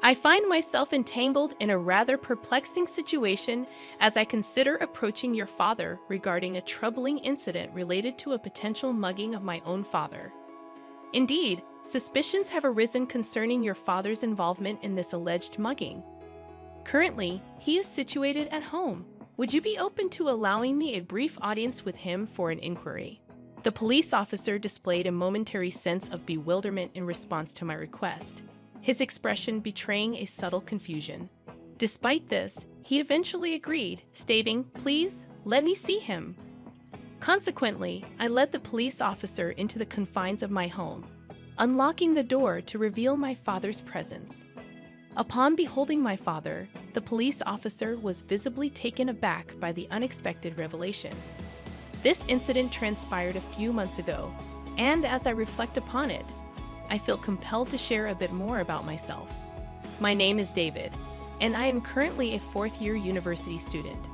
I find myself entangled in a rather perplexing situation as I consider approaching your father regarding a troubling incident related to a potential mugging of my own father. Indeed, suspicions have arisen concerning your father's involvement in this alleged mugging. Currently, he is situated at home. Would you be open to allowing me a brief audience with him for an inquiry? The police officer displayed a momentary sense of bewilderment in response to my request, his expression betraying a subtle confusion. Despite this, he eventually agreed, stating, "Please, let me see him." Consequently, I led the police officer into the confines of my home, unlocking the door to reveal my father's presence. Upon beholding my father, the police officer was visibly taken aback by the unexpected revelation. This incident transpired a few months ago, and as I reflect upon it, I feel compelled to share a bit more about myself. My name is David, and I am currently a fourth-year university student.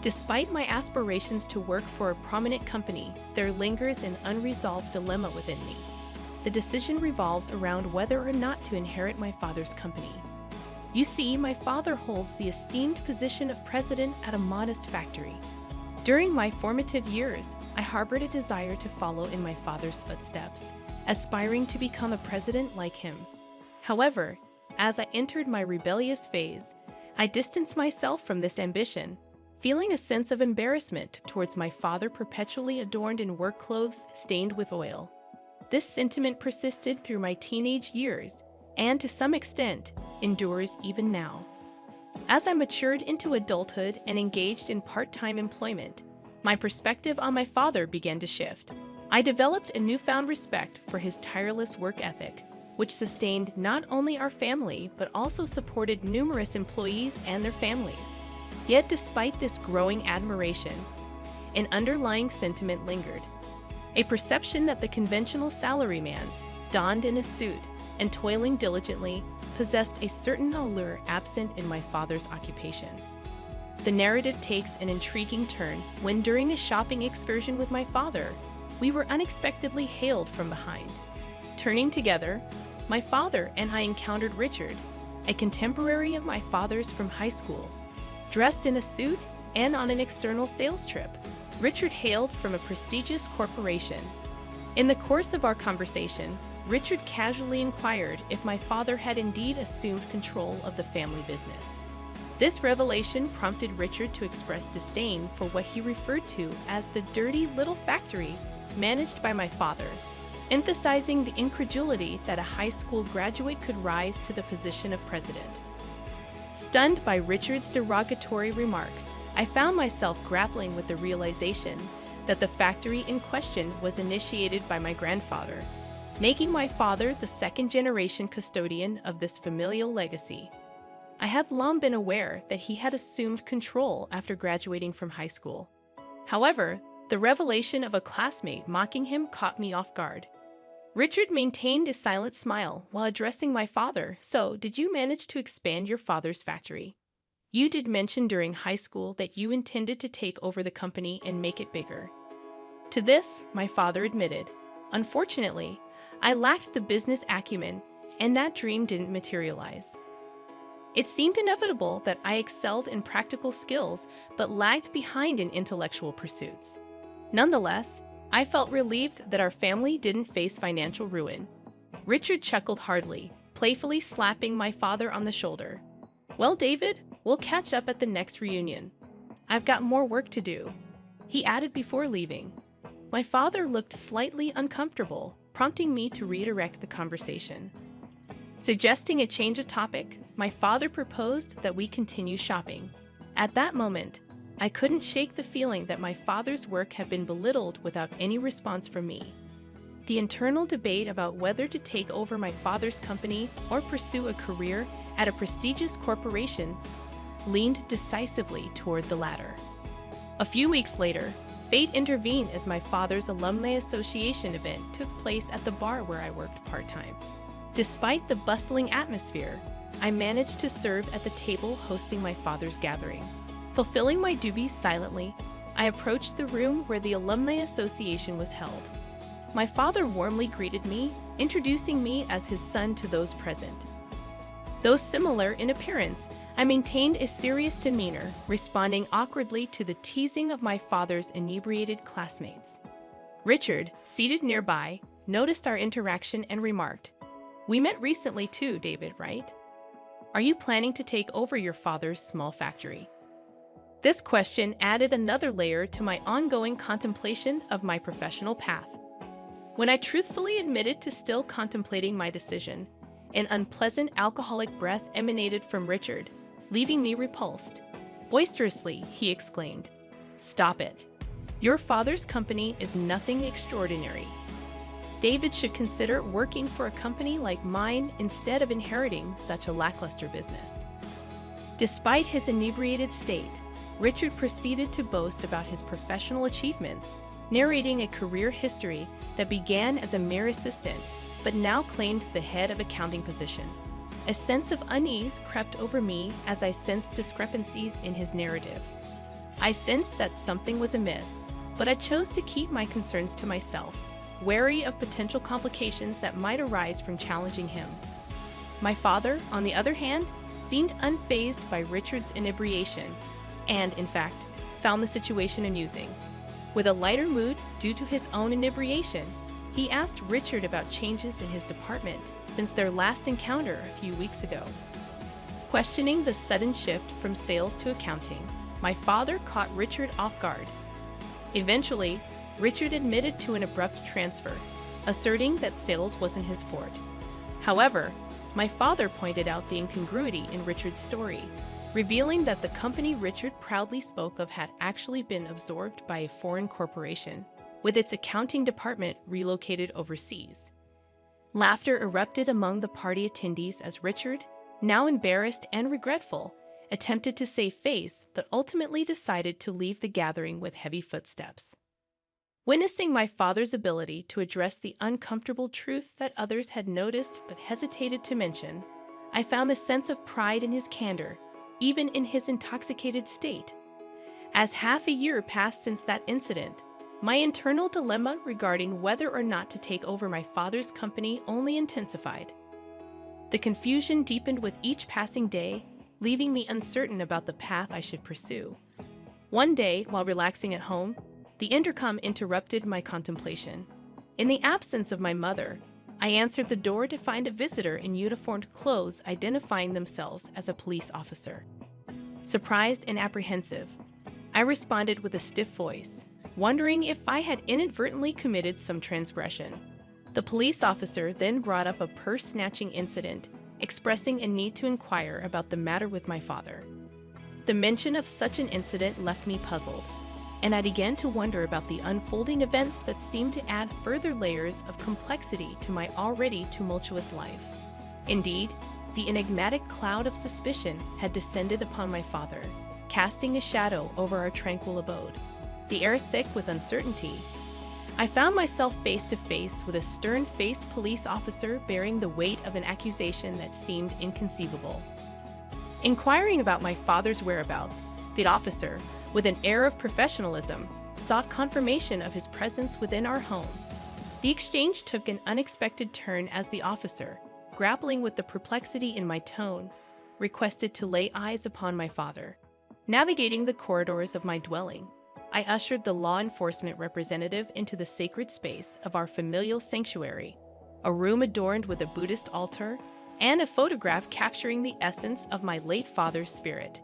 Despite my aspirations to work for a prominent company, there lingers an unresolved dilemma within me. The decision revolves around whether or not to inherit my father's company. You see, my father holds the esteemed position of president at a modest factory. During my formative years, I harbored a desire to follow in my father's footsteps, aspiring to become a president like him. However, as I entered my rebellious phase, I distanced myself from this ambition, feeling a sense of embarrassment towards my father perpetually adorned in work clothes stained with oil. This sentiment persisted through my teenage years, and to some extent, endures even now. As I matured into adulthood and engaged in part-time employment, my perspective on my father began to shift. I developed a newfound respect for his tireless work ethic, which sustained not only our family but also supported numerous employees and their families. Yet despite this growing admiration, an underlying sentiment lingered. A perception that the conventional salaryman, donned in a suit and toiling diligently, possessed a certain allure absent in my father's occupation. The narrative takes an intriguing turn when, during a shopping excursion with my father, we were unexpectedly hailed from behind. Turning together, my father and I encountered Richard, a contemporary of my father's from high school. Dressed in a suit and on an external sales trip, Richard hailed from a prestigious corporation. In the course of our conversation, Richard casually inquired if my father had indeed assumed control of the family business. This revelation prompted Richard to express disdain for what he referred to as the dirty little factory managed by my father, emphasizing the incredulity that a high school graduate could rise to the position of president. Stunned by Richard's derogatory remarks, I found myself grappling with the realization that the factory in question was initiated by my grandfather, making my father the second-generation custodian of this familial legacy. I had long been aware that he had assumed control after graduating from high school. However, the revelation of a classmate mocking him caught me off guard. Richard maintained a silent smile while addressing my father. "So, did you manage to expand your father's factory? You did mention during high school that you intended to take over the company and make it bigger." To this, my father admitted, "Unfortunately, I lacked the business acumen, and that dream didn't materialize. It seemed inevitable that I excelled in practical skills but lagged behind in intellectual pursuits. Nonetheless, I felt relieved that our family didn't face financial ruin." Richard chuckled hardly, playfully slapping my father on the shoulder. "Well, David, we'll catch up at the next reunion. I've got more work to do," he added before leaving. My father looked slightly uncomfortable, prompting me to redirect the conversation. Suggesting a change of topic, my father proposed that we continue shopping. At that moment, I couldn't shake the feeling that my father's work had been belittled without any response from me. The internal debate about whether to take over my father's company or pursue a career at a prestigious corporation leaned decisively toward the latter. A few weeks later, fate intervened as my father's Alumni Association event took place at the bar where I worked part-time. Despite the bustling atmosphere, I managed to serve at the table hosting my father's gathering. Fulfilling my duties silently, I approached the room where the Alumni Association was held. My father warmly greeted me, introducing me as his son to those present. Though similar in appearance, I maintained a serious demeanor, responding awkwardly to the teasing of my father's inebriated classmates. Richard, seated nearby, noticed our interaction and remarked, "We met recently too, David, right? Are you planning to take over your father's small factory?" This question added another layer to my ongoing contemplation of my professional path. When I truthfully admitted to still contemplating my decision, an unpleasant alcoholic breath emanated from Richard, leaving me repulsed. Boisterously, he exclaimed, "Stop it. Your father's company is nothing extraordinary. David should consider working for a company like mine instead of inheriting such a lackluster business." Despite his inebriated state, Richard proceeded to boast about his professional achievements, narrating a career history that began as a mere assistant, but now claimed the head of accounting position. A sense of unease crept over me as I sensed discrepancies in his narrative. I sensed that something was amiss, but I chose to keep my concerns to myself, wary of potential complications that might arise from challenging him. My father, on the other hand, seemed unfazed by Richard's inebriation, and, in fact, found the situation amusing. With a lighter mood due to his own inebriation, he asked Richard about changes in his department since their last encounter a few weeks ago. Questioning the sudden shift from sales to accounting, my father caught Richard off guard. Eventually, Richard admitted to an abrupt transfer, asserting that sales wasn't his forte. However, my father pointed out the incongruity in Richard's story, revealing that the company Richard proudly spoke of had actually been absorbed by a foreign corporation, with its accounting department relocated overseas. Laughter erupted among the party attendees as Richard, now embarrassed and regretful, attempted to save face but ultimately decided to leave the gathering with heavy footsteps. Witnessing my father's ability to address the uncomfortable truth that others had noticed but hesitated to mention, I found a sense of pride in his candor, even in his intoxicated state. As half a year passed since that incident, my internal dilemma regarding whether or not to take over my father's company only intensified. The confusion deepened with each passing day, leaving me uncertain about the path I should pursue. One day, while relaxing at home, the intercom interrupted my contemplation. In the absence of my mother, I answered the door to find a visitor in uniformed clothes identifying themselves as a police officer. Surprised and apprehensive, I responded with a stiff voice, wondering if I had inadvertently committed some transgression. The police officer then brought up a purse-snatching incident, expressing a need to inquire about the matter with my father. The mention of such an incident left me puzzled, and I began to wonder about the unfolding events that seemed to add further layers of complexity to my already tumultuous life. Indeed, the enigmatic cloud of suspicion had descended upon my father, casting a shadow over our tranquil abode. The air thick with uncertainty, I found myself face to face with a stern-faced police officer bearing the weight of an accusation that seemed inconceivable. Inquiring about my father's whereabouts, the officer, with an air of professionalism, sought confirmation of his presence within our home. The exchange took an unexpected turn as the officer, grappling with the perplexity in my tone, requested to lay eyes upon my father. Navigating the corridors of my dwelling, I ushered the law enforcement representative into the sacred space of our familial sanctuary, a room adorned with a Buddhist altar and a photograph capturing the essence of my late father's spirit.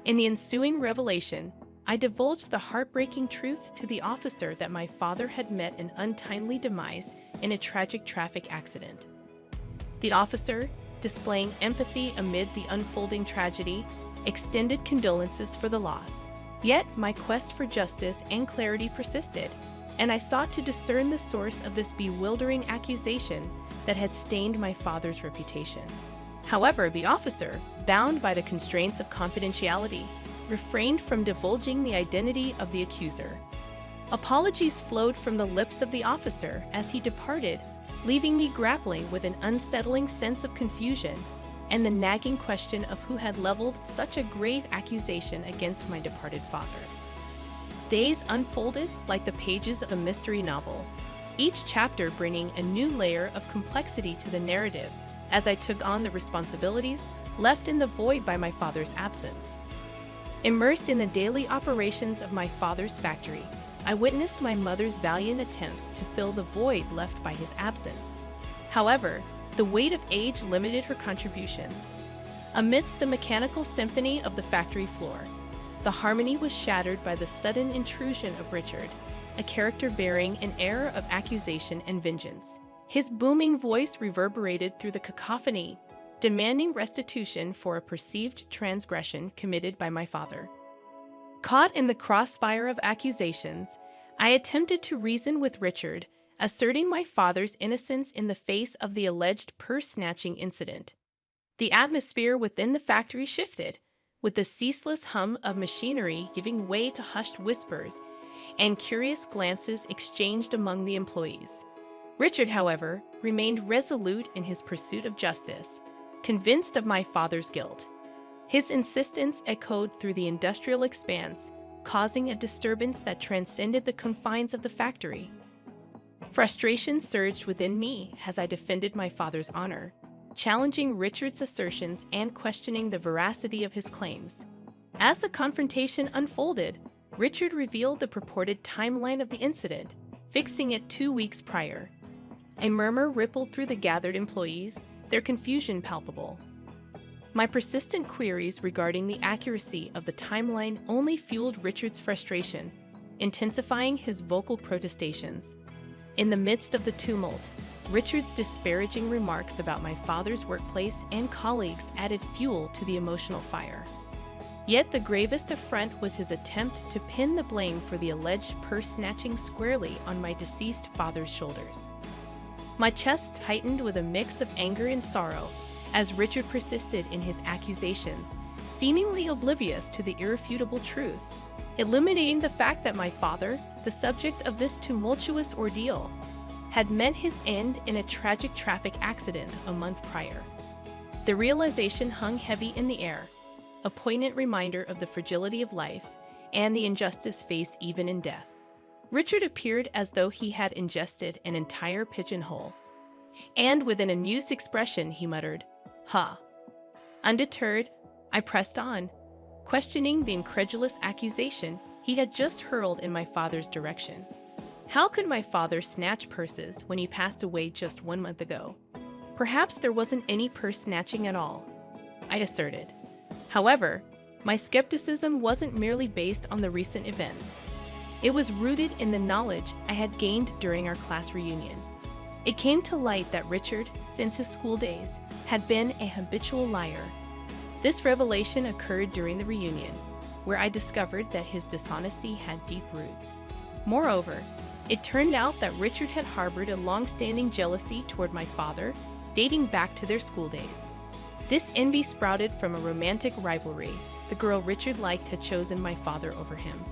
In the ensuing revelation, I divulged the heartbreaking truth to the officer that my father had met an untimely demise in a tragic traffic accident. The officer, displaying empathy amid the unfolding tragedy, extended condolences for the loss. Yet my quest for justice and clarity persisted, and I sought to discern the source of this bewildering accusation that had stained my father's reputation. However, the officer, bound by the constraints of confidentiality, refrained from divulging the identity of the accuser. Apologies flowed from the lips of the officer as he departed, leaving me grappling with an unsettling sense of confusion and the nagging question of who had leveled such a grave accusation against my departed father. Days unfolded like the pages of a mystery novel, each chapter bringing a new layer of complexity to the narrative as I took on the responsibilities left in the void by my father's absence. Immersed in the daily operations of my father's factory, I witnessed my mother's valiant attempts to fill the void left by his absence. However, the weight of age limited her contributions. Amidst the mechanical symphony of the factory floor, the harmony was shattered by the sudden intrusion of Richard, a character bearing an air of accusation and vengeance. His booming voice reverberated through the cacophony, demanding restitution for a perceived transgression committed by my father. Caught in the crossfire of accusations, I attempted to reason with Richard, asserting my father's innocence in the face of the alleged purse-snatching incident. The atmosphere within the factory shifted, with the ceaseless hum of machinery giving way to hushed whispers and curious glances exchanged among the employees. Richard, however, remained resolute in his pursuit of justice, convinced of my father's guilt. His insistence echoed through the industrial expanse, causing a disturbance that transcended the confines of the factory. Frustration surged within me as I defended my father's honor, challenging Richard's assertions and questioning the veracity of his claims. As the confrontation unfolded, Richard revealed the purported timeline of the incident, fixing it 2 weeks prior. A murmur rippled through the gathered employees, their confusion palpable. My persistent queries regarding the accuracy of the timeline only fueled Richard's frustration, intensifying his vocal protestations. In the midst of the tumult, Richard's disparaging remarks about my father's workplace and colleagues added fuel to the emotional fire. Yet the gravest affront was his attempt to pin the blame for the alleged purse-snatching squarely on my deceased father's shoulders. My chest tightened with a mix of anger and sorrow as Richard persisted in his accusations, seemingly oblivious to the irrefutable truth, eliminating the fact that my father, the subject of this tumultuous ordeal, had met his end in a tragic traffic accident a month prior. The realization hung heavy in the air, a poignant reminder of the fragility of life and the injustice faced even in death. Richard appeared as though he had ingested an entire pigeonhole, and with an amused expression he muttered, "Ha!" Undeterred, I pressed on, questioning the incredulous accusation he had just hurled in my father's direction. How could my father snatch purses when he passed away just 1 month ago? Perhaps there wasn't any purse snatching at all, I asserted. However, my skepticism wasn't merely based on the recent events. It was rooted in the knowledge I had gained during our class reunion. It came to light that Richard, since his school days, had been a habitual liar. This revelation occurred during the reunion, where I discovered that his dishonesty had deep roots. Moreover, it turned out that Richard had harbored a long-standing jealousy toward my father, dating back to their school days. This envy sprouted from a romantic rivalry. The girl Richard liked had chosen my father over him.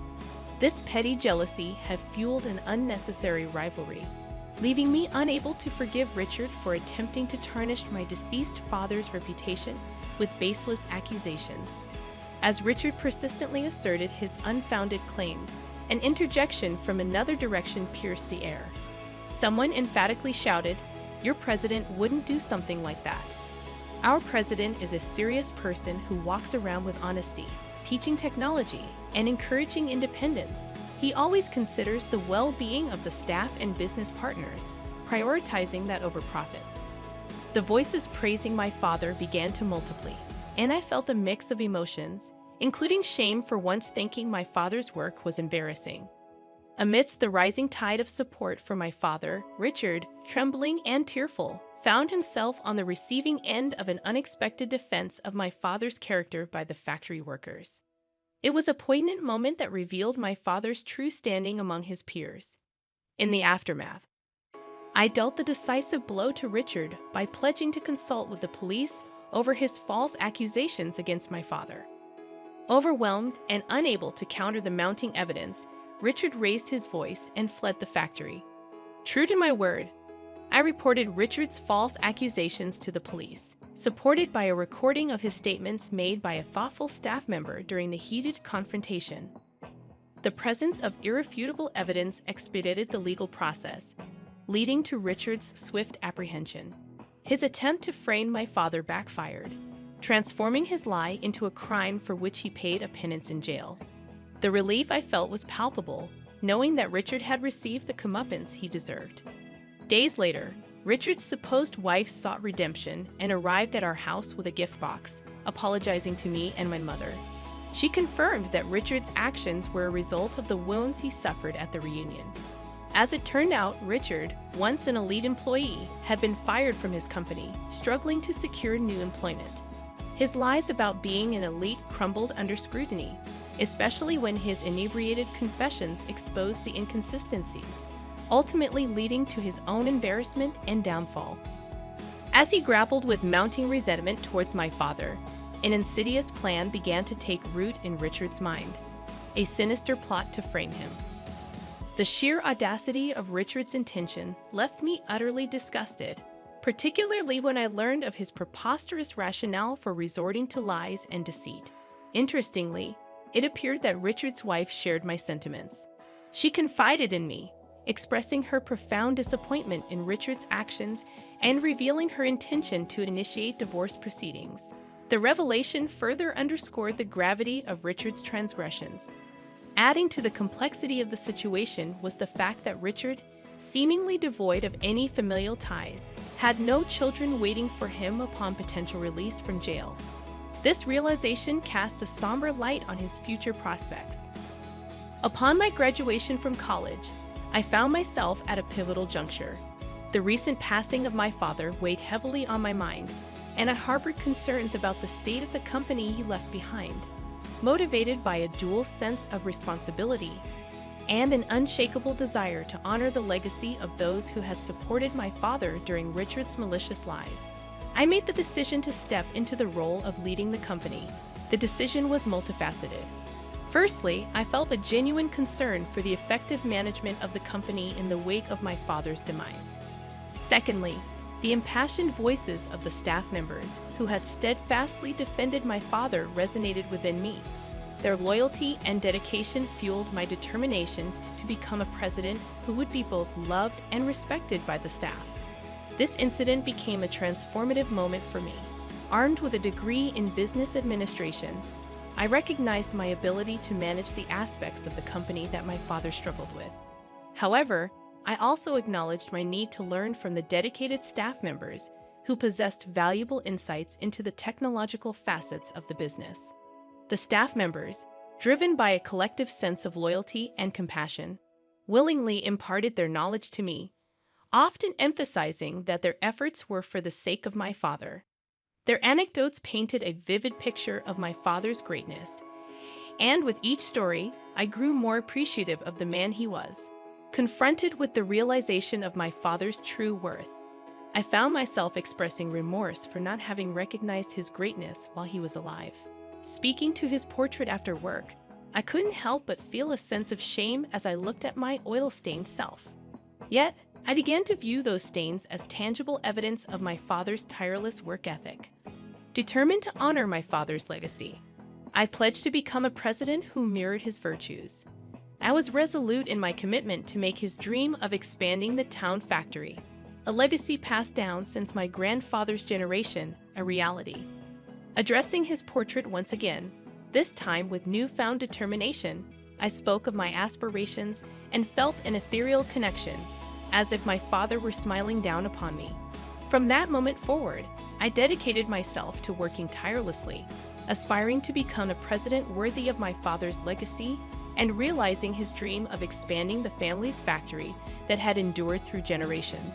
This petty jealousy had fueled an unnecessary rivalry, leaving me unable to forgive Richard for attempting to tarnish my deceased father's reputation with baseless accusations. As Richard persistently asserted his unfounded claims, an interjection from another direction pierced the air. Someone emphatically shouted, "Your president wouldn't do something like that." Our president is a serious person who walks around with honesty, teaching technology, and encouraging independence. He always considers the well-being of the staff and business partners, prioritizing that over profits. The voices praising my father began to multiply, and I felt a mix of emotions, including shame for once thinking my father's work was embarrassing. Amidst the rising tide of support for my father, Richard, trembling and tearful, found himself on the receiving end of an unexpected defense of my father's character by the factory workers. It was a poignant moment that revealed my father's true standing among his peers. In the aftermath, I dealt the decisive blow to Richard by pledging to consult with the police over his false accusations against my father. Overwhelmed and unable to counter the mounting evidence, Richard raised his voice and fled the factory. True to my word, I reported Richard's false accusations to the police, supported by a recording of his statements made by a thoughtful staff member during the heated confrontation. The presence of irrefutable evidence expedited the legal process, leading to Richard's swift apprehension. His attempt to frame my father backfired, transforming his lie into a crime for which he paid a penance in jail. The relief I felt was palpable, knowing that Richard had received the comeuppance he deserved. Days later, Richard's supposed wife sought redemption and arrived at our house with a gift box, apologizing to me and my mother. She confirmed that Richard's actions were a result of the wounds he suffered at the reunion. As it turned out, Richard, once an elite employee, had been fired from his company, struggling to secure new employment. His lies about being an elite crumbled under scrutiny, especially when his inebriated confessions exposed the inconsistencies, ultimately leading to his own embarrassment and downfall. As he grappled with mounting resentment towards my father, an insidious plan began to take root in Richard's mind, a sinister plot to frame him. The sheer audacity of Richard's intention left me utterly disgusted, particularly when I learned of his preposterous rationale for resorting to lies and deceit. Interestingly, it appeared that Richard's wife shared my sentiments. She confided in me, expressing her profound disappointment in Richard's actions and revealing her intention to initiate divorce proceedings. The revelation further underscored the gravity of Richard's transgressions. Adding to the complexity of the situation was the fact that Richard, seemingly devoid of any familial ties, had no children waiting for him upon potential release from jail. This realization cast a somber light on his future prospects. Upon my graduation from college, I found myself at a pivotal juncture. The recent passing of my father weighed heavily on my mind, and I harbored concerns about the state of the company he left behind. Motivated by a dual sense of responsibility and an unshakable desire to honor the legacy of those who had supported my father during Richard's malicious lies, I made the decision to step into the role of leading the company. The decision was multifaceted. Firstly, I felt a genuine concern for the effective management of the company in the wake of my father's demise. Secondly, the impassioned voices of the staff members who had steadfastly defended my father resonated within me. Their loyalty and dedication fueled my determination to become a president who would be both loved and respected by the staff. This incident became a transformative moment for me. Armed with a degree in business administration, I recognized my ability to manage the aspects of the company that my father struggled with. However, I also acknowledged my need to learn from the dedicated staff members who possessed valuable insights into the technological facets of the business. The staff members, driven by a collective sense of loyalty and compassion, willingly imparted their knowledge to me, often emphasizing that their efforts were for the sake of my father. Their anecdotes painted a vivid picture of my father's greatness, and with each story, I grew more appreciative of the man he was. Confronted with the realization of my father's true worth, I found myself expressing remorse for not having recognized his greatness while he was alive. Speaking to his portrait after work, I couldn't help but feel a sense of shame as I looked at my oil-stained self. Yet, I began to view those stains as tangible evidence of my father's tireless work ethic. Determined to honor my father's legacy, I pledged to become a president who mirrored his virtues. I was resolute in my commitment to make his dream of expanding the town factory, a legacy passed down since my grandfather's generation, a reality. Addressing his portrait once again, this time with newfound determination, I spoke of my aspirations and felt an ethereal connection, as if my father were smiling down upon me. From that moment forward, I dedicated myself to working tirelessly, aspiring to become a president worthy of my father's legacy and realizing his dream of expanding the family's factory that had endured through generations.